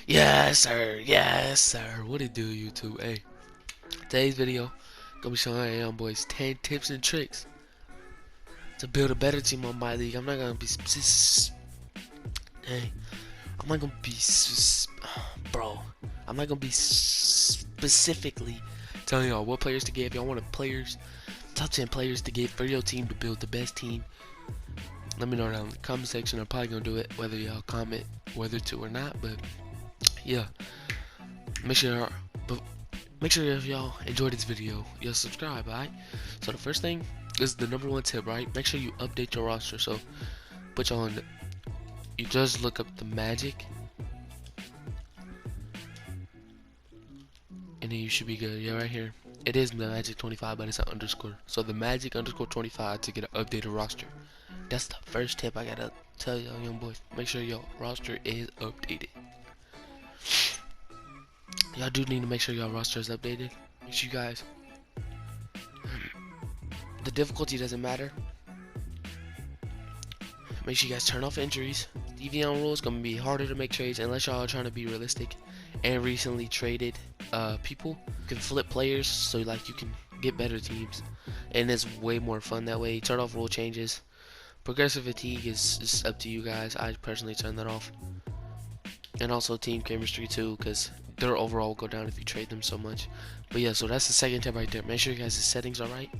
Yes, sir. Yes, sir. What it do, YouTube? Hey, today's video gonna be showing our young boys 10 tips and tricks to build a better team on my league. I'm not gonna be hey, I'm not gonna be bro. I'm not gonna be specifically telling y'all what players to give. Y'all want players, top 10 players to give for your team to build the best team. Let me know down in the comment section. I'm probably gonna do it whether y'all comment whether to or not. But yeah, make sure. Make sure if y'all enjoyed this video, you'll subscribe, alright? So the first thing is the number one tip, right? Make sure you update your roster. So put y'all on, you just look up the magic, and then you should be good. Yeah, right here. It is the magic 25, but it's an underscore. So the magic underscore 25 to get an updated roster. That's the first tip I gotta tell y'all young boys. Make sure your roster is updated. Y'all do need to make sure y'all roster is updated. Make sure you guys, the difficulty doesn't matter. Make sure you guys turn off injuries. DVM rule is gonna be harder to make trades unless y'all are trying to be realistic. And recently traded people can flip players, so like you can get better teams, and it's way more fun that way. Turn off rule changes. Progressive fatigue is up to you guys. I personally turn that off. And also team chemistry too, because their overall will go down if you trade them so much. But yeah, so that's the second tip right there. Make sure you guys' settings are right.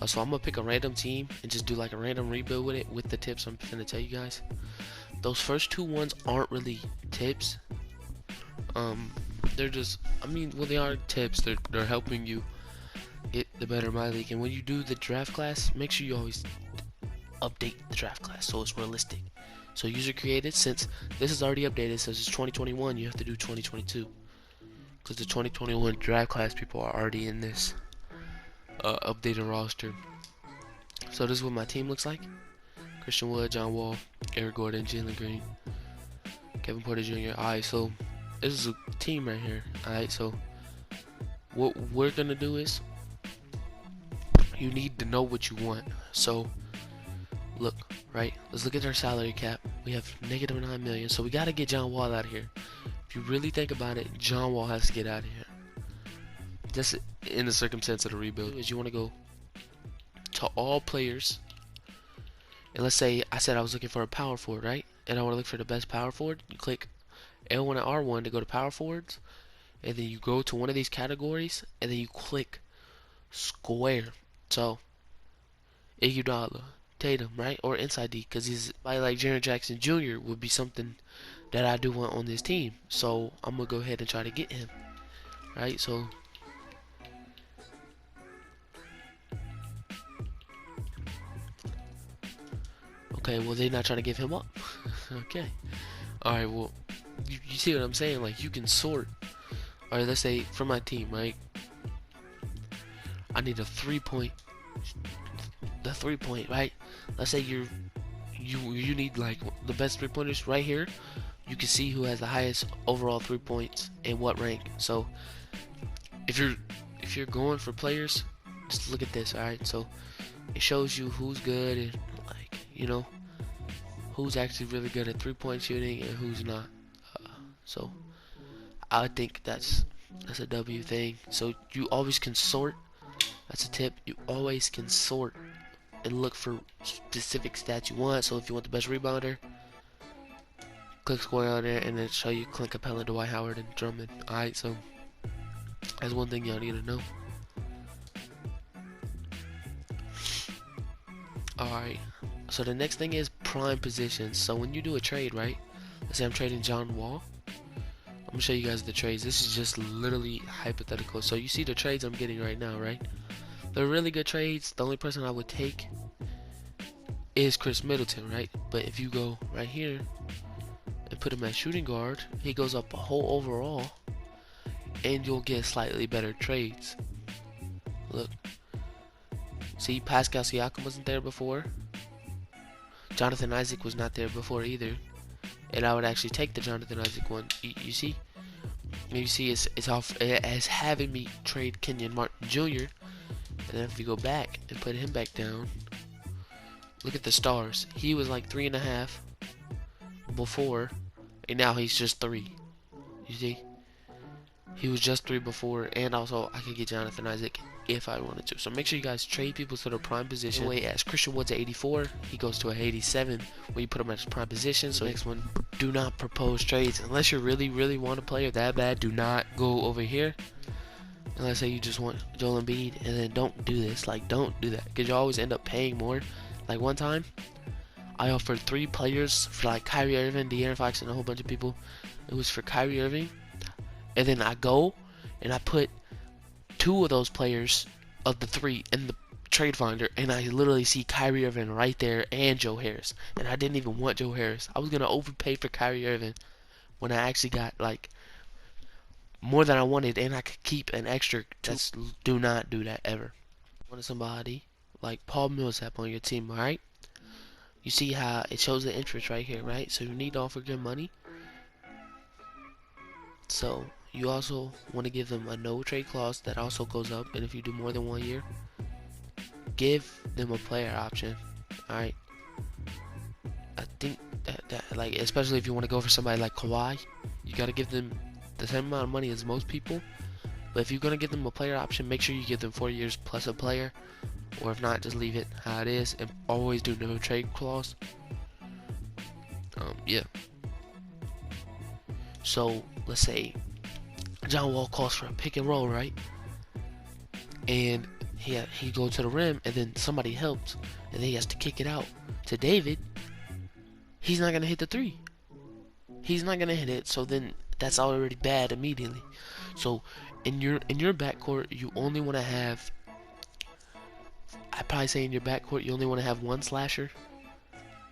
So I'm gonna pick a random team and just do like a random rebuild with it with the tips I'm gonna tell you guys. Those first two ones aren't really tips. They're just, I mean, well, they are tips. They're helping you get the better MyLeague. And when you do the draft class, make sure you always update the draft class so it's realistic. So user created, since this is already updated, since it's 2021, you have to do 2022 because the 2021 draft class people are already in this updated roster. So this is what my team looks like. Christian Wood, John Wall, Eric Gordon, Jalen Green, Kevin Porter Jr. Alright, so this is a team right here. Alright, so what we're gonna do is you need to know what you want. So look, right? Let's look at our salary cap. We have negative 9 million, so we gotta get John Wall out of here. If you really think about it, John Wall has to get out of here. Just in the circumstance of the rebuild, is you want to go to all players. And let's say I said I was looking for a power forward, right? And I want to look for the best power forward. You click L1 and R1 to go to power forwards. And then you go to one of these categories. And then you click square. So, Iguodala, Tatum, right? Or Inside D. Because he's like Jaren Jackson Jr. would be something that I do want on this team. So, I'm going to go ahead and try to get him. Right? So, okay, well, they're not trying to give him up. Okay. Alright, well, you see what I'm saying? Like, you can sort. Alright, let's say for my team, right? I need a 3-point. The 3-point, right? Let's say you need like the best 3-pointers right here. You can see who has the highest overall 3 points and what rank. So if you're going for players, just look at this, alright? So it shows you who's good and like, you know, who's actually really good at 3-point shooting and who's not. So I think that's a W thing. So you always can sort. That's a tip. You always can sort and look for specific stats you want. So if you want the best rebounder, click square on there and then show you Clint Capella, Dwight Howard, and Drummond. Alright, so that's one thing y'all need to know. Alright, so the next thing is prime positions. So when you do a trade, right? Let's say I'm trading John Wall. I'm gonna show you guys the trades. This is just literally hypothetical. So you see the trades I'm getting right now, right? They're really good trades. The only person I would take is Chris Middleton, right? But if you go right here and put him at shooting guard, he goes up a whole overall, and you'll get slightly better trades. Look, see, Pascal Siakam wasn't there before. Jonathan Isaac was not there before either, and I would actually take the Jonathan Isaac one. You see, maybe see it's off as having me trade Kenyon Martin Jr. And then if you go back and put him back down, look at the stars. He was like 3.5 before, and now he's just 3. You see? He was just 3 before, and also I could get Jonathan Isaac if I wanted to. So make sure you guys trade people to their prime position. Wait, as Christian Wood's at 84, he goes to a 87 when you put him at his prime position. So next one, do not propose trades unless you really want a player that bad. Do not go over here. And let's say you just want Joel Embiid, and then don't do this. Like, don't do that, because you always end up paying more. Like one time, I offered 3 players for like Kyrie Irving, De'Aaron Fox, and a whole bunch of people. It was for Kyrie Irving. And then I go and I put 2 of those players of the 3 in the trade finder, and I literally see Kyrie Irving right there and Joe Harris. And I didn't even want Joe Harris. I was gonna overpay for Kyrie Irving when I actually got like more than I wanted, and I could keep an extra. Do not do that ever. Want somebody like Paul Millsap on your team, alright? You see how it shows the interest right here, right? So you need to offer good money. So you also want to give them a no trade clause that also goes up, and if you do more than 1 year, give them a player option. Alright, I think that like, especially if you want to go for somebody like Kawhi, you got to give them the same amount of money as most people. But if you're going to give them a player option, make sure you give them 4 years plus a player, or if not, just leave it how it is, and always do no trade clause. Yeah. So let's say John Wall calls for a pick and roll, right? And he goes to the rim, and then somebody helps, and then he has to kick it out to David. He's not gonna hit the 3. He's not gonna hit it. So then that's already bad immediately. So in your backcourt, you only want to have. I'd probably say in your backcourt you only want to have 1 slasher.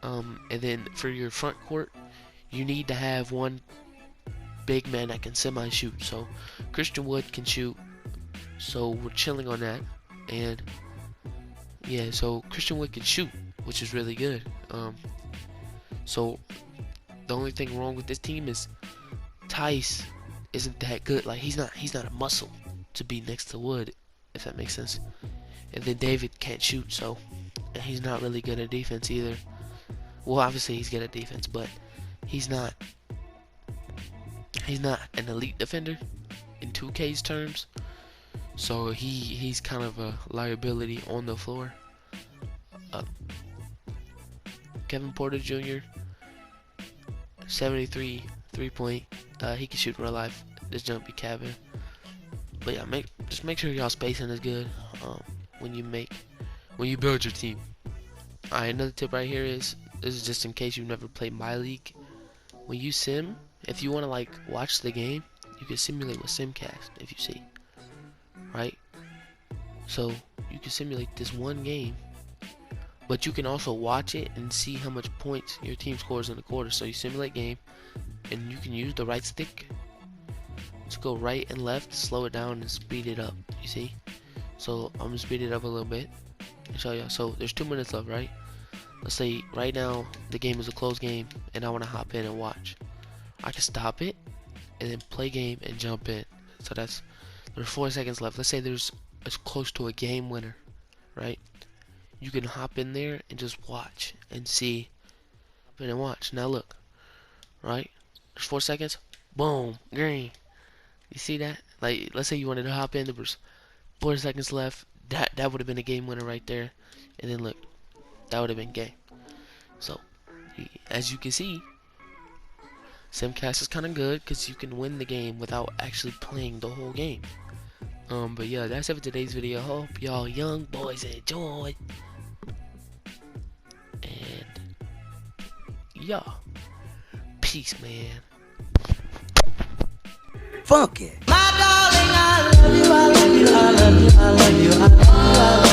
And then for your front court, you need to have 1 big man that can semi-shoot. So Christian Wood can shoot, so we're chilling on that. And yeah, so Christian Wood can shoot, which is really good. So the only thing wrong with this team is Tice isn't that good. Like he's not a muscle to be next to Wood, if that makes sense. And then David can't shoot, so and he's not really good at defense either. Well, obviously he's good at defense, but he's not an elite defender in 2K's terms. So he's kind of a liability on the floor. Kevin Porter Jr. 73 3-point. He can shoot in real life. This jump be cabin. But yeah, just make sure y'all spacing is good when you build your team. Alright, another tip right here is, this is just in case you've never played MyLeague. When you sim, if you want to like watch the game, you can simulate with Simcast, if you see, right? So you can simulate this one game, but you can also watch it and see how much points your team scores in the quarter. So you simulate game, and you can use the right stick to go right and left, slow it down and speed it up. You see? So I'm gonna speed it up a little bit and show you. So there's 2 minutes left, right? Let's say right now the game is a close game, and I want to hop in and watch. I can stop it and then play game and jump in. So there's 4 seconds left. Let's say it's close to a game winner, right? You can hop in there and just watch and see. Hop in and watch. Now look, right? There's 4 seconds. Boom, green. You see that? Like, let's say you wanted to hop in. There was 4 seconds left. That would have been a game winner right there. And then look, that would have been game. So as you can see, Simcast is kind of good because you can win the game without actually playing the whole game. But yeah, that's it for today's video. Hope y'all young boys enjoy. And yeah, peace, man. Funky. My darling, I love you, I love you, I love you, I love you, I love you.